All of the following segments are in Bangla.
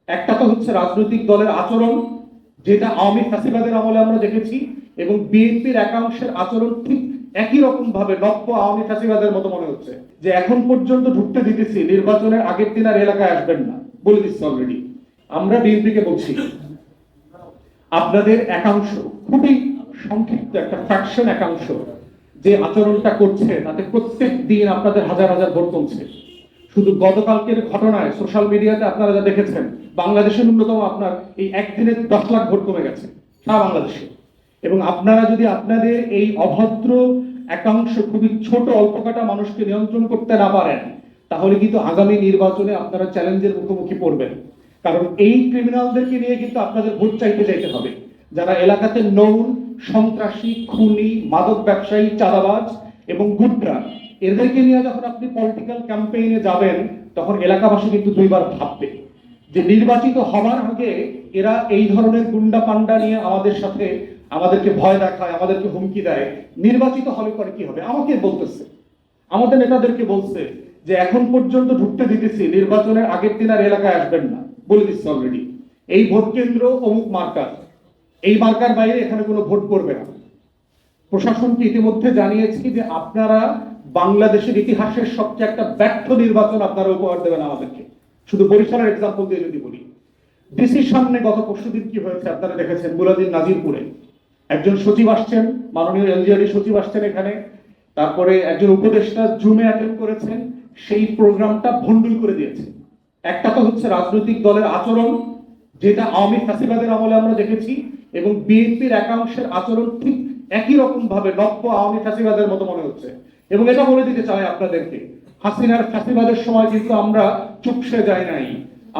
একটা তো হচ্ছে রাজনৈতিক দলের আচরণ, যেটা আওয়ামী ফ্যাসিবাদের আমলে আমরা দেখেছি, এবং বিএনপির একাংশের আচরণ ঠিক একই রকম ভাবে নব্য আওয়ামী ফ্যাসিবাদের মতো মনে হচ্ছে। যে এখন পর্যন্ত ঢুকতে দিতেছি, নির্বাচনের আগের দিন আর এলাকায় আসবেন না বলে দিচ্ছি অলরেডি। আমরা বিএনপিকে বলছি, আপনাদের একাংশ, খুবই সংক্ষিপ্ত একটা ফ্র্যাকশন একাংশ যে আচরণটা করছে, তাতে প্রত্যেক দিন আপনাদের হাজার হাজার ভোট কমছে। শুধু গতকালকের ঘটনায় সোশ্যাল মিডিয়াতে আপনারা যা দেখেছেন, বাংলাদেশের ন্যূনতম আপনার এই একদিনে 10 লাখ ভোট কমে গেছে সারা বাংলাদেশে। এবং আপনারা যদি আপনাদের এই অভদ্র একাংশ, খুবই ছোট অল্প কাটা মানুষকে নিয়ন্ত্রণ করতে না পারেন, তাহলে কিন্তু আগামী নির্বাচনে আপনারা চ্যালেঞ্জের মুখোমুখি পড়বেন। কারণ এই ক্রিমিনালদেরকে নিয়ে কিন্তু আপনাদের ভোট চাইতে যাইতে হবে, যারা এলাকাতে নৌন, সন্ত্রাসী, খুনি, মাদক ব্যবসায়ী, চাঁদাবাজ এবং গুন্ডা, এদেরকে নিয়ে যখন আপনি পলিটিক্যাল ক্যাম্পেইনে যাবেন, তখন এলাকাবাসী কিন্তু দুইবার ভাববে যে নির্বাচিত হবার আগে এরা এই ধরনের গুন্ডা পান্ডা নিয়ে আমাদের সাথে, আমাদেরকে ভয় দেখায়, আমাদেরকে হুমকি দেয়, নির্বাচিত হলে পরে কি হবে। আমাকে বলতেছে, আমাদের নেতাদেরকে বলছে যে এখন পর্যন্ত ঢুকতে দিতেছি, নির্বাচনের আগের দিন আর এলাকায় আসবেন না বলে দিচ্ছে অলরেডি। এই ভোট কেন্দ্র অমুক মার্কার, এই মার্কার বাইরে এখানে কোনো ভোট করবে না। প্রশাসনকে ইতিমধ্যে জানিয়েছি যে আপনারা বাংলাদেশের ইতিহাসের সবচেয়ে একটা ব্যর্থ নির্বাচন আপনারা উপহার দেবেন আমাদেরকে। শুধু বরিশালের এক্সাম্পল দিয়ে যদি বলি, ডিসির সামনে গত পরশুদিন কি হয়েছে আপনারা দেখেছেন। মুলাদিন নাজিরপুরে একজন সচিব আসছেন, মাননীয় এলজিআরডি সচিব আসছেন এখানে, তারপরে একজন উপদেষ্টা জুমে অ্যাটেন্ড করেছেন, সেই প্রোগ্রামটা ভণ্ডুল করে দিয়েছে। একটা তো হচ্ছে রাজনৈতিক দলের আচরণ, যেটা আওয়ামী ফ্যাসিবাদের আমলে আমরা দেখেছি, এবং বিএনপির একাংশের আচরণ ঠিক একই রকম ভাবে নব্য আওয়ামী ফ্যাসিবাদের মতো মনে হচ্ছে। এবং এটা বলে দিতে চাই আপনাদেরকে, হাসিনার ফ্যাসিবাদের সময় কিন্তু আমরা চুপসে যাই নাই,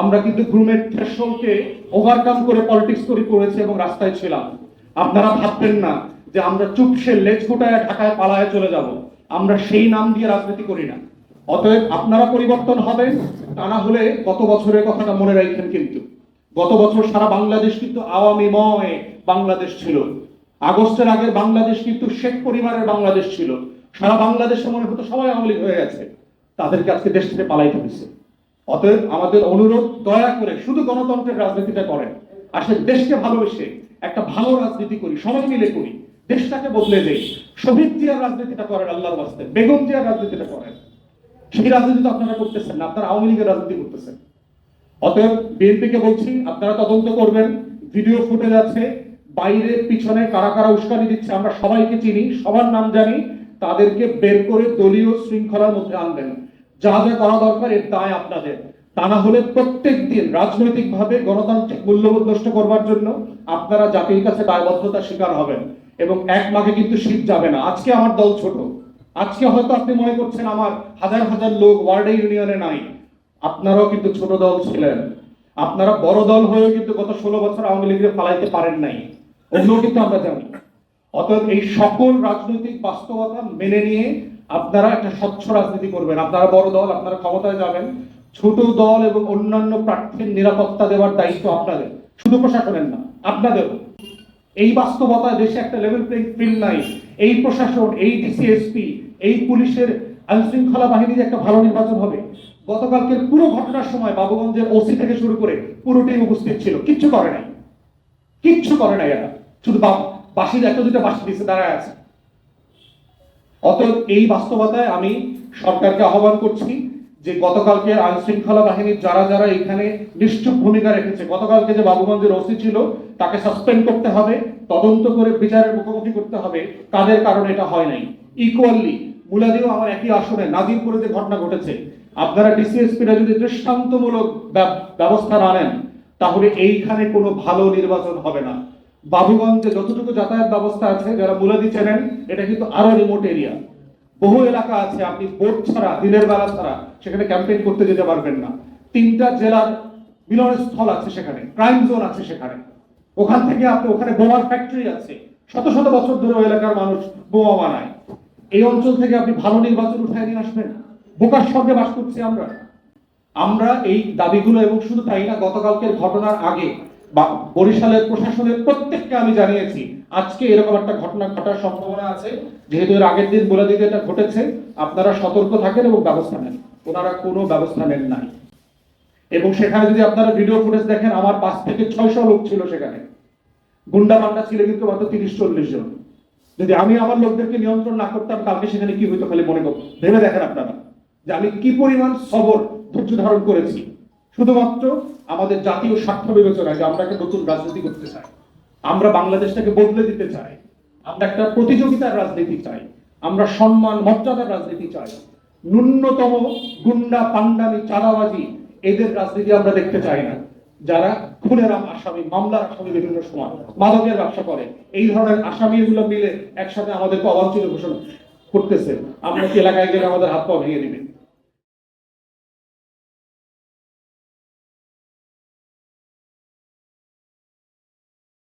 আমরা কিন্তু গ্রুমের থ্রেশহোল্ডকে ওভারকাম করে পলিটিক্স করেছি এবং রাস্তায় ছিলাম। আপনারা ভাববেন না যে আমরা চুপসে লেজ গোটায় ঢাকায় পালায় চলে যাব, আমরা সেই নাম দিয়ে রাজনীতি করি না। অতএব আপনারা পরিবর্তন হবেন, তা না হলে গত বছরের কথাটা মনে রাখবেন। কিন্তু গত বছর সারা বাংলাদেশ কিন্তু আওয়ামীময় বাংলাদেশ ছিল। আগস্টের আগে বাংলাদেশ কিন্তু শেখ পরিবারের বাংলাদেশ ছিল। সারা বাংলাদেশে মনে হতো সবাই আওয়ামী লীগ হয়ে গেছে, তাদেরকে আজকে দেশ থেকে পালাইতে হয়েছে। অতএব আমাদের অনুরোধ, দয়া করে শুধু গণতন্ত্রের রাজনীতিটা করেন, আসলে দেশকে ভালোবেসে একটা ভালো রাজনীতি করি, সবাই মিলে করি, দেশটাকে বদলে দেই। শহীদ জিয়ার রাজনীতিটা করেন আল্লাহর ওয়াস্তে, বেগম জিয়ার রাজনীতিটা করেন। সেই রাজনীতি তো আপনারা করতেছেন না, আপনারা আওয়ামী লীগের রাজনীতি করতেছেন। অতএব বিএনপিকে বলছি, আপনারা তদন্ত করবেন। ভিডিও ফুটেজ আছে, বাইরে পিছনে কারা কারা উস্কানি দিচ্ছে আমরা সবাইকে চিনি, সবার নাম জানি, তাদেরকে বের করে দলীয় শৃঙ্খলার মধ্যে আনবেন। যা যা করা দরকার এর দায় আপনাদের। তা না হলে প্রত্যেক দিন রাজনৈতিকভাবে গণতান্ত্রিক মূল্যবোধ নষ্ট করবার জন্য আপনারা জাতির কাছে দায়বদ্ধতার শিকার হবেন। এবং এক মাঘে কিন্তু শীত যাবে না। আজকে আমার দল ছোট, আজকে হয়তো আপনি মনে করছেন আমার হাজার হাজার লোক ওয়ার্ডে ইউনিয়নে নাই, আপনারাও কিন্তু ছোট দল ছিলেন। আপনারা বড় দল হয়েও কিন্তু গত 16 বছর আওয়ামী লীগের পালাইতে পারেন নাই, অন্যও কিন্তু আমরা জানি। অতএব এই সকল রাজনৈতিক বাস্তবতা মেনে নিয়ে আপনারা একটা স্বচ্ছ রাজনীতি করবেন। আপনারা বড় দল, আপনারা ক্ষমতায় যাবেন, ছোট দল এবং অন্যান্য প্রার্থীর নিরাপত্তা দেওয়ার দায়িত্ব আপনাদের, শুধু প্রশাসনের না, আপনাদেরও। এই বাস্তবতায় দেশে একটা লেভেল প্লেইং ফিল্ড নাই। এই প্রশাসন, এই ডিসিএসপি, এই পুলিশের আইন শৃঙ্খলা বাহিনীর একটা ভালো নির্বাচন হবে। গতকালকের পুরো ঘটনার সময় বাবুগঞ্জের ওসি থেকে শুরু করে পুরোটাই উপস্থিত ছিল, কিচ্ছু করে নাই, কিচ্ছু করে নাই। এরা শুধু বাসির একটা দুটো বাসি দিচ্ছে, দাঁড়ায় আছে। অতএব এই বাস্তবতায় আমি সরকারকে আহ্বান করছি যে গতকালকে আইন শৃঙ্খলা বাহিনীর যারা যারা এখানে নিশ্চুপ ভূমিকা রেখেছে, গতকালকে যে বাবুগঞ্জের ওসি ছিল তাকে সাসপেন্ড করতে হবে, তদন্ত করে বিচারের মুখোমুখি করতে হবে কাদের কারণে এটা হয় নাই। ইকুয়ালি মুলাদিও আমার একই আসনে নাজিরপুরে যে ঘটনা ঘটেছে, আপনারা ডিসিএসপিরা যদি দৃষ্টান্তমূলক ব্যবস্থা না নেন, তাহলে এইখানে কোনো ভালো নির্বাচন হবে না। বাবুগঞ্জে যতটুকু যাতায়াত ব্যবস্থা আছে, যারা মুলাদি চেনেন, এটা কিন্তু আরো রিমোট এরিয়া, বহু এলাকা আছে আপনি বোট ছাড়া, দিনের বেলা ছাড়া সেখানে ক্যাম্পেইন করতে যেতে পারবেন না। 3টা জেলার মিলনস্থল আছে, সেখানে ক্রাইম জোন আছে, সেখানে ওখান থেকে আপনি, ওখানে বোমার ফ্যাক্টরি আছে, শত শত বছর ধরে ওই এলাকার মানুষ বোমা বানায়। এই অঞ্চল থেকে আপনি ভালো নির্বাচন উঠায় নিয়ে আসবেন? বোকার স্বর্গে বাস করছি আমরা এই দাবিগুলো। এবং শুধু তাই না, গতকালকের ঘটনার আগে বরিশালের প্রশাসনের প্রত্যেককে আমি জানিয়েছি আজকে এরকম একটা ঘটনা ঘটার সম্ভাবনা আছে। যেহেতু এর আগের দিন বলে দিতে এটা ঘটেছে, আপনারা সতর্ক থাকেন এবং ব্যবস্থা নেন। ওনারা কোনো ব্যবস্থা নেন নাই। এবং সেখানে যদি আপনারা ভিডিও ফুটেজ দেখেন, আমার 5 থেকে 600 লোক ছিল সেখানে। গুন্ডা মান্ডা ছিল কিন্তু মাত্র 30-40 জন। যদি আমি আমার লোকদেরকে নিয়ন্ত্রণ না করতাম, কালকে সেখানে কি হইতো খালি মনে করুন, ভেবে দেখেন আপনারা যে আমি কি পরিমাণ সবর ধৈর্য ধারণ করেছি, শুধুমাত্র আমাদের জাতীয় স্বার্থ বিবেচনায় যে আমরা একটা নতুন রাজনীতি করতে চাই, আমরা বাংলাদেশটাকে বদলে দিতে চাই, আমরা একটা প্রতিযোগিতার রাজনীতি চাই, আমরা সম্মান মর্যাদার রাজনীতি চাই। ন্যূনতম গুন্ডা পান্ডামি চাঁদাবাজি এদের রাজনীতি আমরা দেখতে চাই না, যারা খুনের আসামি, মামলার আসামি, বিভিন্ন সময় মাদকের ব্যবসা করে, এই ধরনের আসামি এগুলো মিলে একসাথে আমাদেরকে অবাঞ্ছিত ঘোষণা করতেছে। আমরা কি এলাকায় গেলে আমাদের হাত পা ভেঙে দিবে।